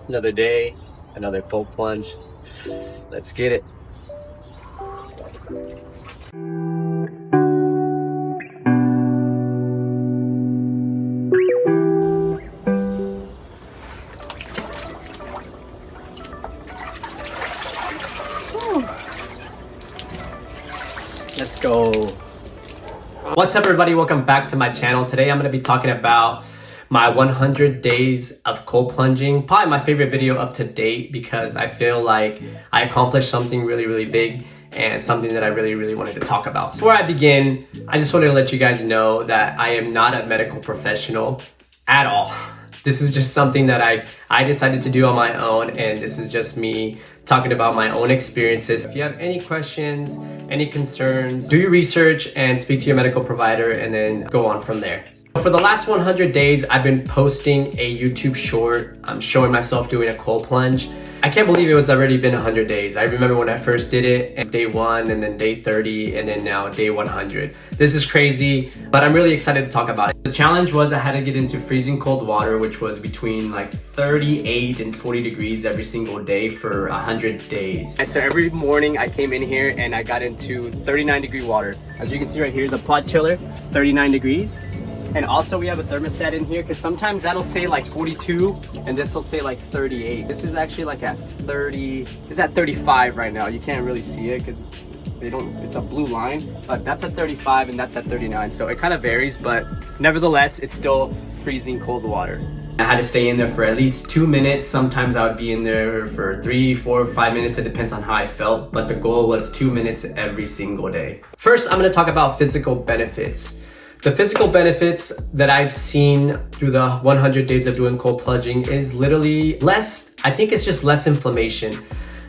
Another day, another cold plunge. Let's get it. Let's go. What's up, everybody? Welcome back to my channel. Today I'm going to be talking about my 100 days of cold plunging. Probably my favorite video up to date because I feel like I accomplished something really big and something that I really wanted to talk about. So before I begin, I just wanted to let you guys know that I am not a medical professional at all. This is just something that I decided to do on my own, and this is just me talking about my own experiences. If you have any questions, any concerns, do your research and speak to your medical provider and then go on from there. For the last 100 days, I've been posting a YouTube short. I'm showing myself doing a cold plunge. I can't believe it was already been 100 days. I remember when I first did it, and day 1 and then day 30 and then now day 100. This is crazy, but I'm really excited to talk about it. The challenge was I had to get into freezing cold water, which was between like 38 and 40 degrees every single day for 100 days. And so every morning I came in here and I got into 39-degree water. As you can see right here, the pod chiller, 39 degrees. And also we have a thermostat in here because sometimes that'll say like 42 and this will say like 38. This is actually like at 30, it's at 35 right now. You can't really see it because it's a blue line, but that's at 35 and that's at 39. So it kind of varies, but nevertheless, it's still freezing cold water. I had to stay in there for at least 2 minutes. Sometimes I would be in there for 3, 4, 5 minutes. It depends on how I felt, but the goal was 2 minutes every single day. First, I'm gonna talk about physical benefits. The physical benefits that I've seen through the 100 days of doing cold plunging is literally less, I think it's just less inflammation.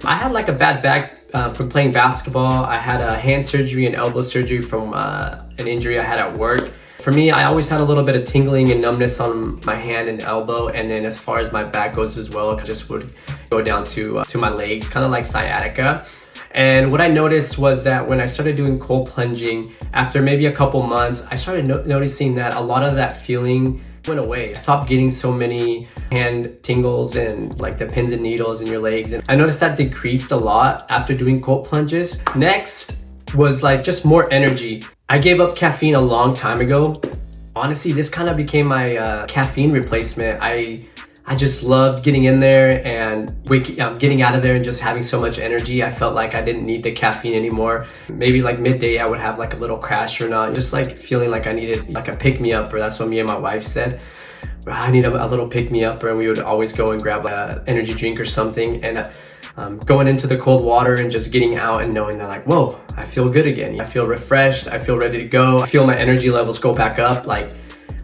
I had like a bad back from playing basketball. I had a hand surgery and elbow surgery from an injury I had at work. For me, I always had a little bit of tingling and numbness on my hand and elbow. And then as far as my back goes as well, it just would go down to my legs, kind of like sciatica. And what I noticed was that when I started doing cold plunging, after maybe a couple months, I started noticing that a lot of that feeling went away. I stopped getting so many hand tingles and like the pins and needles in your legs. And I noticed that decreased a lot after doing cold plunges. Next was like just more energy. I gave up caffeine a long time ago. Honestly, this kind of became my caffeine replacement. I just loved getting in there and getting out of there and just having so much energy. I felt like I didn't need the caffeine anymore. Maybe like midday I would have like a little crash or not, just like feeling like I needed like a pick-me-up, or that's what me and my wife said. I need a little pick-me-up, and we would always go and grab an energy drink or something. And going into the cold water and just getting out and knowing that like, whoa, I feel good again. I feel refreshed, I feel ready to go. I feel my energy levels go back up. Like,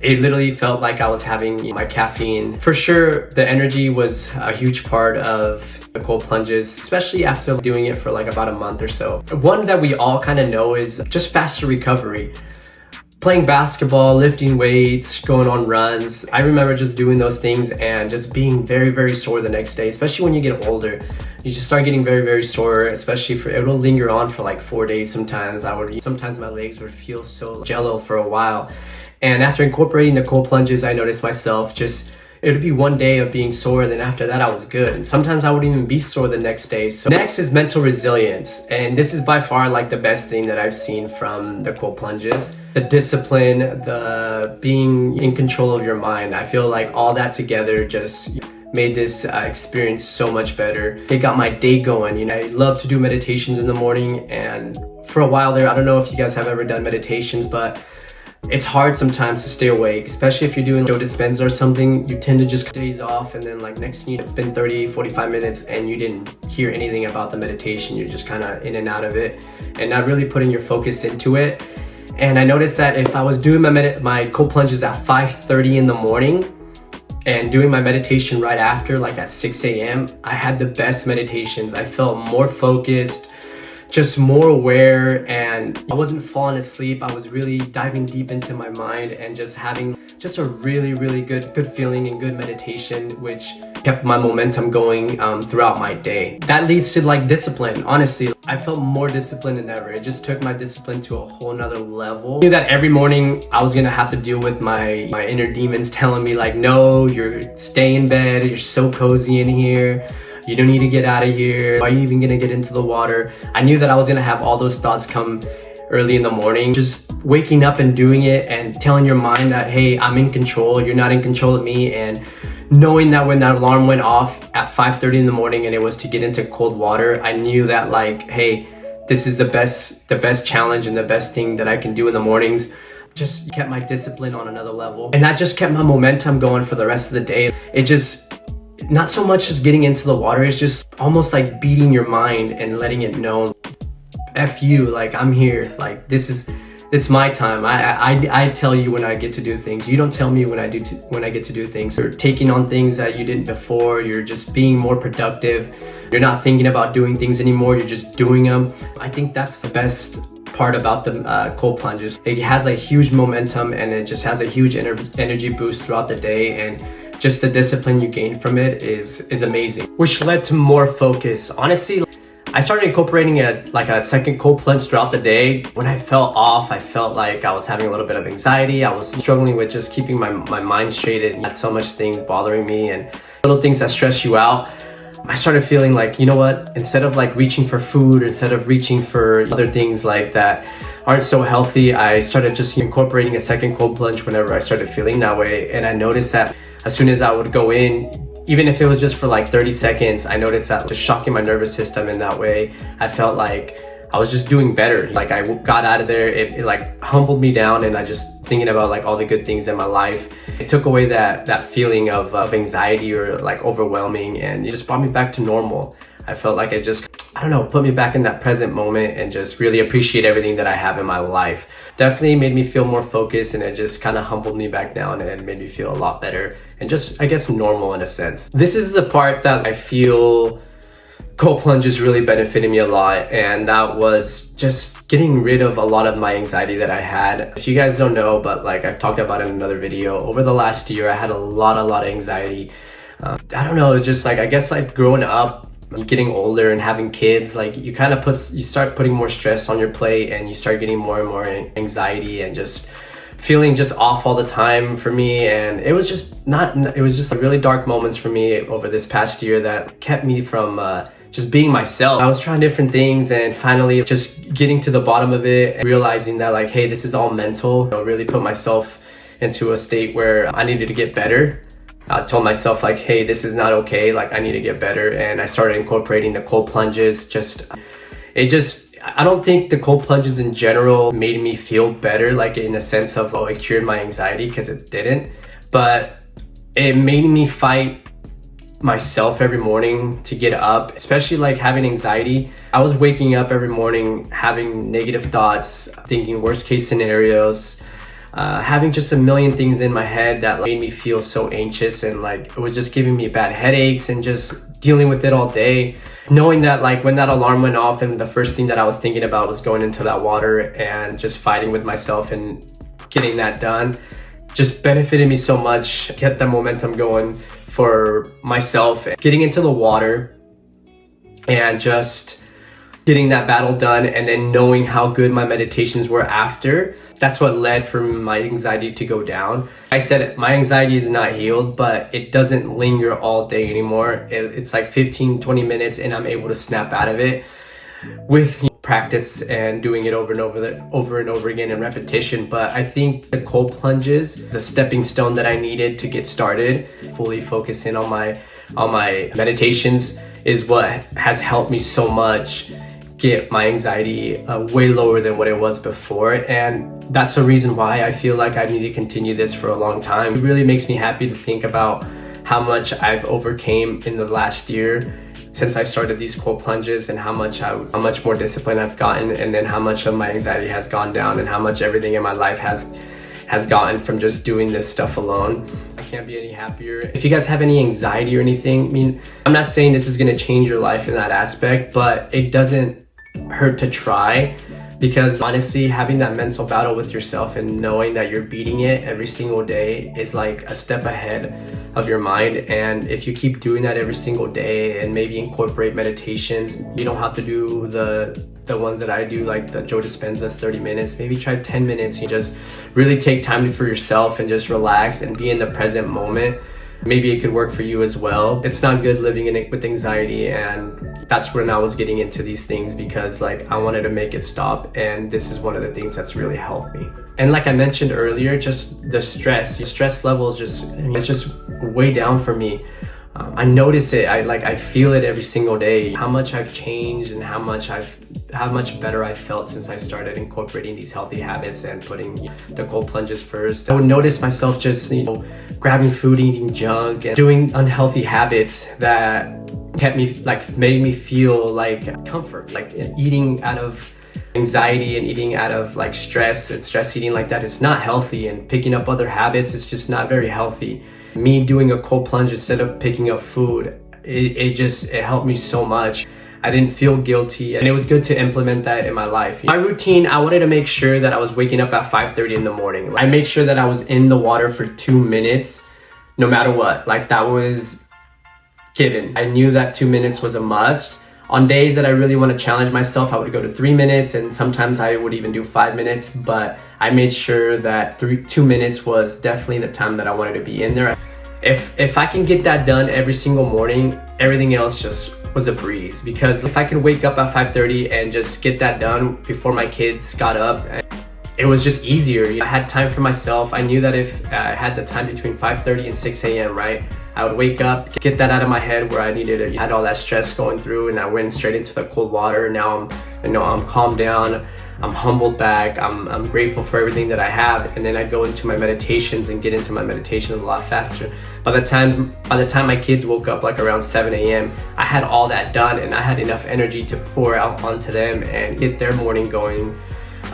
it literally felt like I was having my caffeine. For sure, the energy was a huge part of the cold plunges, especially after doing it for like about a month or so. One that we all kind of know is just faster recovery. Playing basketball, lifting weights, going on runs. I remember just doing those things and just being very sore the next day, especially when you get older. You just start getting very sore, especially it'll linger on for like 4 days sometimes. Sometimes my legs would feel so jello for a while. And after incorporating the cold plunges, I noticed myself it would be 1 day of being sore, and then after that I was good. And sometimes I wouldn't even be sore the next day. So next is mental resilience. And this is by far like the best thing that I've seen from the cold plunges. The discipline, the being in control of your mind. I feel like all that together just made this experience so much better. It got my day going. You know, I love to do meditations in the morning, and for a while there, I don't know if you guys have ever done meditations, but it's hard sometimes to stay awake, especially if you're doing Joe Dispenza or something. You tend to just daze off, and then like next thing you know, it's been 30-45 minutes and you didn't hear anything about the meditation. You're just kind of in and out of it and not really putting your focus into it. And I noticed that if I was doing my cold plunges at 5:30 in the morning and doing my meditation right after, like at 6 a.m., I had the best meditations. I felt more focused. just more aware, and I wasn't falling asleep. I was really diving deep into my mind and just having just a really good feeling and good meditation, which kept my momentum going throughout my day. That leads to like discipline. Honestly, I felt more disciplined than ever. It just took my discipline to a whole nother level. I knew that every morning I was gonna have to deal with my inner demons telling me like, no, you're stay in bed, you're so cozy in here, you don't need to get out of here, why are you even gonna get into the water? I knew that I was gonna have all those thoughts come early in the morning. Just waking up and doing it and telling your mind that, hey, I'm in control, you're not in control of me. And knowing that when that alarm went off at 5:30 in the morning and it was to get into cold water, I knew that like, hey, this is the best challenge and the best thing that I can do in the mornings. Just kept my discipline on another level. And that just kept my momentum going for the rest of the day. It just, not so much just getting into the water, it's just almost like beating your mind and letting it know, F you, like I'm here, like it's my time. I tell you when I get to do things. You don't tell me when I get to do things. You're taking on things that you didn't before. You're just being more productive. You're not thinking about doing things anymore. You're just doing them. I think that's the best part about the cold plunges. It has a huge momentum and it just has a huge energy boost throughout the day, and just the discipline you gain from it is amazing, which led to more focus. Honestly, I started incorporating a second cold plunge throughout the day. When I felt off, I felt like I was having a little bit of anxiety. I was struggling with just keeping my mind straight, and had so much things bothering me and little things that stress you out. I started feeling like, you know what, instead of like reaching for food, instead of reaching for other things like that aren't so healthy, I started just incorporating a second cold plunge whenever I started feeling that way. And I noticed that as soon as I would go in, even if it was just for like 30 seconds, I noticed that just shocking my nervous system in that way. I felt like I was just doing better. Like I got out of there, it like humbled me down, and I just thinking about like all the good things in my life. It took away that feeling of anxiety or like overwhelming, and it just brought me back to normal. I felt like it just, I don't know, put me back in that present moment and just really appreciate everything that I have in my life. Definitely made me feel more focused, and it just kind of humbled me back down and made me feel a lot better and just, I guess, normal in a sense. This is the part that I feel cold plunges really benefited me a lot, and that was just getting rid of a lot of my anxiety that I had. If you guys don't know, but like I've talked about in another video, over the last year I had a lot of anxiety. I don't know, it's just like, I guess like growing up, getting older and having kids, like you start putting more stress on your plate, and you start getting more and more anxiety and just feeling just off all the time for me. And it was just really dark moments for me over this past year that kept me from just being myself. I was trying different things, and finally just getting to the bottom of it and realizing that like, hey, this is all mental. I really put myself into a state where I needed to get better. I told myself like, hey, this is not okay, like I need to get better. And I started incorporating the cold plunges. I don't think the cold plunges in general made me feel better, like in the sense of, oh, it cured my anxiety, because it didn't. But it made me fight myself every morning to get up, especially like having anxiety. I was waking up every morning having negative thoughts, thinking worst case scenarios, having just a million things in my head that made me feel so anxious, and like it was just giving me bad headaches and just dealing with it all day. Knowing that like when that alarm went off and the first thing that I was thinking about was going into that water and just fighting with myself and getting that done, just benefited me so much, kept that momentum going for myself. Getting into the water and just getting that battle done, and then knowing how good my meditations were after, that's what led for my anxiety to go down. I said it, my anxiety is not healed, but it doesn't linger all day anymore. It's like 15-20 minutes and I'm able to snap out of it with practice and doing it over and over again in repetition. But I think the cold plunges, the stepping stone that I needed to get started, fully focusing on my meditations, is what has helped me so much get my anxiety way lower than what it was before. And that's the reason why I feel like I need to continue this for a long time. It really makes me happy to think about how much I've overcame in the last year since I started these cold plunges, and how much more discipline I've gotten, and then how much of my anxiety has gone down, and how much everything in my life has gotten from just doing this stuff alone. I can't be any happier. If you guys have any anxiety or anything, I mean, I'm not saying this is gonna change your life in that aspect, but it doesn't hurt to try, because honestly, having that mental battle with yourself and knowing that you're beating it every single day is like a step ahead of your mind. And if you keep doing that every single day and maybe incorporate meditations, you don't have to do the ones that I do, like the Joe Dispenza's 30 minutes. Maybe try 10 minutes. You just really take time for yourself and just relax and be in the present moment. Maybe it could work for you as well. It's not good living in it with anxiety, and that's when I was getting into these things, because like I wanted to make it stop, and this is one of the things that's really helped me. And like I mentioned earlier, just the stress level is just way down for me. I notice it. I feel it every single day. How much I've changed and how much better I felt since I started incorporating these healthy habits and putting the cold plunges first. I would notice myself just, grabbing food, eating junk, and doing unhealthy habits that made me feel like comfort, like eating out of anxiety and eating out of like stress, and stress eating like that is not healthy, and picking up other habits is just not very healthy. Me doing a cold plunge instead of picking up food, it helped me so much. I didn't feel guilty, and it was good to implement that in my life. My routine, I wanted to make sure that I was waking up at 5:30 in the morning. I made sure that I was in the water for 2 minutes, no matter what. Like, that was given. I knew that 2 minutes was a must. On days that I really want to challenge myself, I would go to 3 minutes, and sometimes I would even do 5 minutes, but I made sure that 2 minutes was definitely the time that I wanted to be in there. If I can get that done every single morning, everything else just was a breeze, because if I could wake up at 5:30 and just get that done before my kids got up, it was just easier. I had time for myself. I knew that if I had the time between 5:30 and 6 a.m., right, I would wake up, get that out of my head where I needed to, had all that stress going through, and I went straight into the cold water. Now I'm calmed down, I'm humbled back, I'm grateful for everything that I have, and then I go into my meditations and get into my meditations a lot faster. By the time my kids woke up, like around 7 a.m., I had all that done, and I had enough energy to pour out onto them and get their morning going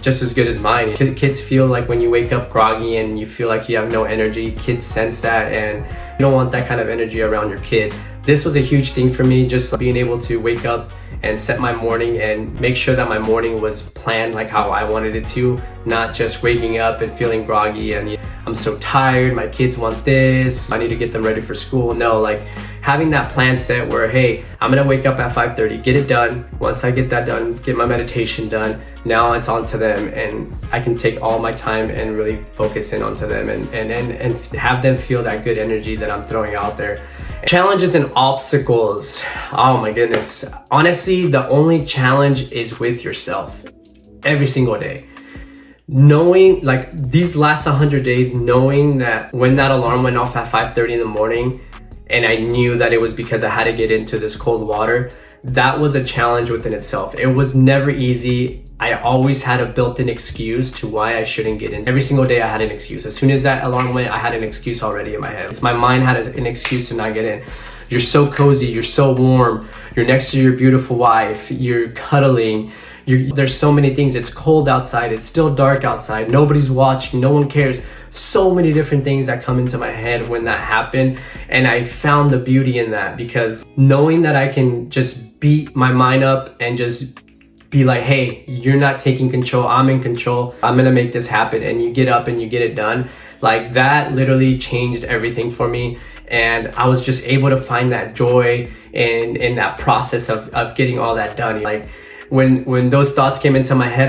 just as good as mine. Kids feel like when you wake up groggy and you feel like you have no energy, kids sense that, and you don't want that kind of energy around your kids. This was a huge thing for me, just being able to wake up and set my morning and make sure that my morning was planned like how I wanted it to, not just waking up and feeling groggy and I'm so tired, my kids want this, I need to get them ready for school. No, like having that plan set where, hey, I'm gonna wake up at 5:30, get it done. Once I get that done, get my meditation done, now it's on to them, and I can take all my time and really focus in onto them and have them feel that good energy that I'm throwing out there. Challenges and obstacles, oh my goodness. Honestly, the only challenge is with yourself every single day. Knowing, like these last 100 days, knowing that when that alarm went off at 5:30 in the morning, and I knew that it was because I had to get into this cold water, that was a challenge within itself. It was never easy. I always had a built-in excuse to why I shouldn't get in. Every single day I had an excuse. As soon as that alarm went, I had an excuse already in my head. My mind had an excuse to not get in. You're so cozy, you're so warm, you're next to your beautiful wife, you're cuddling, there's so many things. It's cold outside, it's still dark outside, nobody's watching, no one cares. So many different things that come into my head when that happened, and I found the beauty in that, because knowing that I can just beat my mind up and just be like, hey, you're not taking control, I'm in control, I'm gonna make this happen, and you get up and you get it done. Like that literally changed everything for me, and I was just able to find that joy in that process of getting all that done. Like when those thoughts came into my head,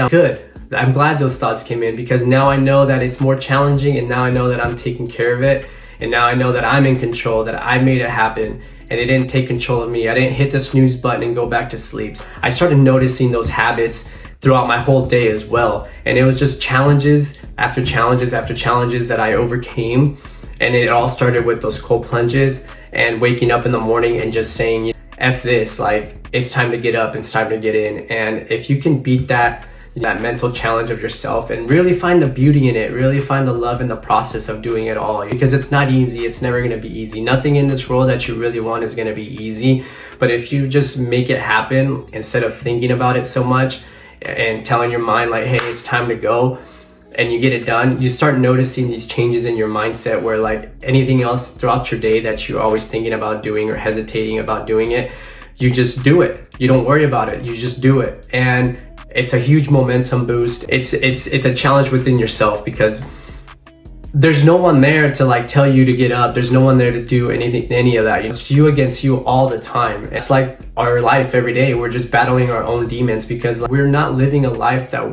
I'm glad those thoughts came in, because now I know that it's more challenging, and now I know that I'm taking care of it, and now I know that I'm in control, that I made it happen, and it didn't take control of me. I didn't hit the snooze button and go back to sleep. I started noticing those habits throughout my whole day as well, and it was just challenges after challenges after challenges that I overcame, and it all started with those cold plunges and waking up in the morning and just saying, F this, like it's time to get up, it's time to get in. And if you can beat that mental challenge of yourself and really find the beauty in it, really find the love in the process of doing it all, because it's not easy, it's never going to be easy. Nothing in this world that you really want is going to be easy, but if you just make it happen instead of thinking about it so much and telling your mind like, hey, it's time to go, and you get it done, you start noticing these changes in your mindset where like anything else throughout your day that you're always thinking about doing or hesitating about doing it, you just do it. You don't worry about it. You just do it. And it's a huge momentum boost. It's a challenge within yourself because there's no one there to like tell you to get up. There's no one there to do any of that. It's you against you all the time. It's like our life every day. We're just battling our own demons because we're not living a life that,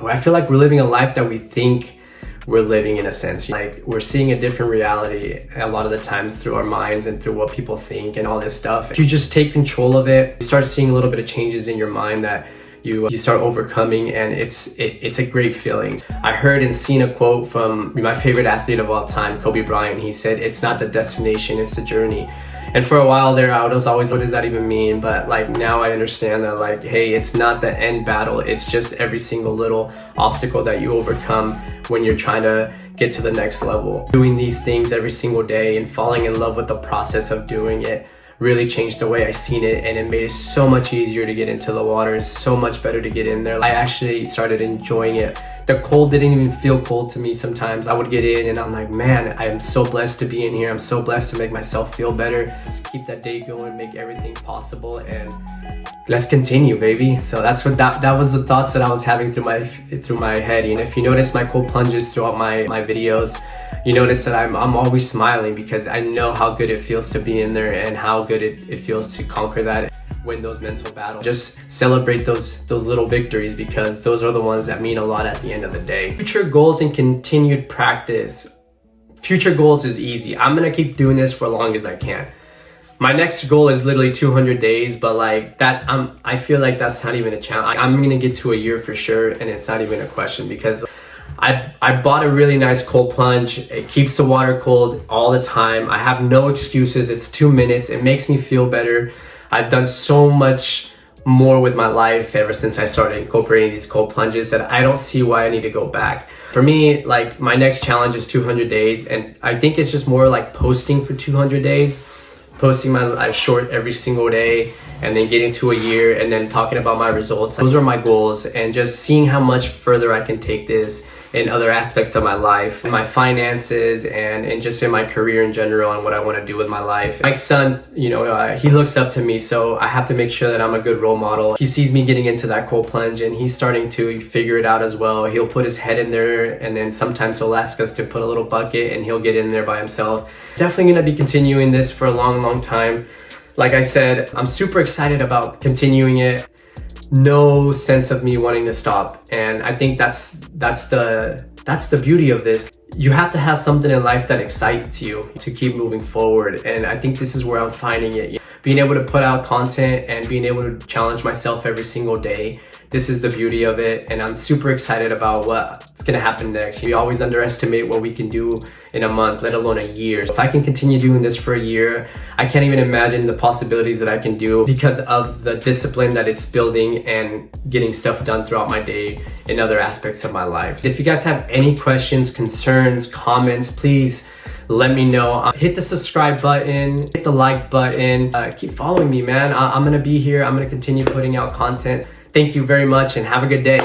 I feel like we're living a life that we think we're living, in a sense. Like we're seeing a different reality a lot of the times through our minds and through what people think and all this stuff. If you just take control of it, you start seeing a little bit of changes in your mind that you start overcoming, and it's a great feeling. I heard and seen a quote from my favorite athlete of all time, Kobe Bryant. He said, "It's not the destination, it's the journey." And for a while there, I was always, what does that even mean? But like now I understand that like, hey, it's not the end battle. It's just every single little obstacle that you overcome when you're trying to get to the next level. Doing these things every single day and falling in love with the process of doing it really changed the way I seen it, and it made it so much easier to get into the water. It's so much better to get in there. I actually started enjoying it. The cold didn't even feel cold to me sometimes. I would get in and I'm like, man, I am so blessed to be in here. I'm so blessed to make myself feel better. Let's keep that day going, make everything possible, and let's continue, baby. So that's what that was the thoughts that I was having through my head. You know, if you notice my cold plunges throughout my videos, you notice that I'm always smiling because I know how good it feels to be in there and how good it feels to conquer that, win those mental battles. Just celebrate those little victories because those are the ones that mean a lot at the end of the day. Future goals and continued practice. Future goals is easy. I'm gonna keep doing this for as long as I can. My next goal is literally 200 days, but like that, I feel like that's not even a challenge. I'm gonna get to a year for sure, and it's not even a question because I bought a really nice cold plunge. It keeps the water cold all the time. I have no excuses. It's 2 minutes. It makes me feel better. I've done so much more with my life ever since I started incorporating these cold plunges that I don't see why I need to go back. For me, like my next challenge is 200 days, and I think it's just more like posting for 200 days. Posting my short every single day, and then getting to a year, and then talking about my results. Those are my goals, and just seeing how much further I can take this in other aspects of my life, in my finances, and just in my career in general, and what I want to do with my life. My son, you know, he looks up to me, so I have to make sure that I'm a good role model. He sees me getting into that cold plunge, and he's starting to figure it out as well. He'll put his head in there, and then sometimes he'll ask us to put a little bucket, and he'll get in there by himself. Definitely going to be continuing this for a long time. Like I said, I'm super excited about continuing it. No sense of me wanting to stop, and I think that's the beauty of this. You have to have something in life that excites you to keep moving forward, and I think this is where I'm finding it. Being able to put out content and being able to challenge myself every single day. This is the beauty of it, and I'm super excited about what's gonna happen next. We always underestimate what we can do in a month, let alone a year. If I can continue doing this for a year, I can't even imagine the possibilities that I can do because of the discipline that it's building and getting stuff done throughout my day in other aspects of my life. If you guys have any questions, concerns, comments, please let me know. Hit the subscribe button, hit the like button, keep following me, man. I'm gonna be here. I'm gonna continue putting out content. Thank you very much and have a good day.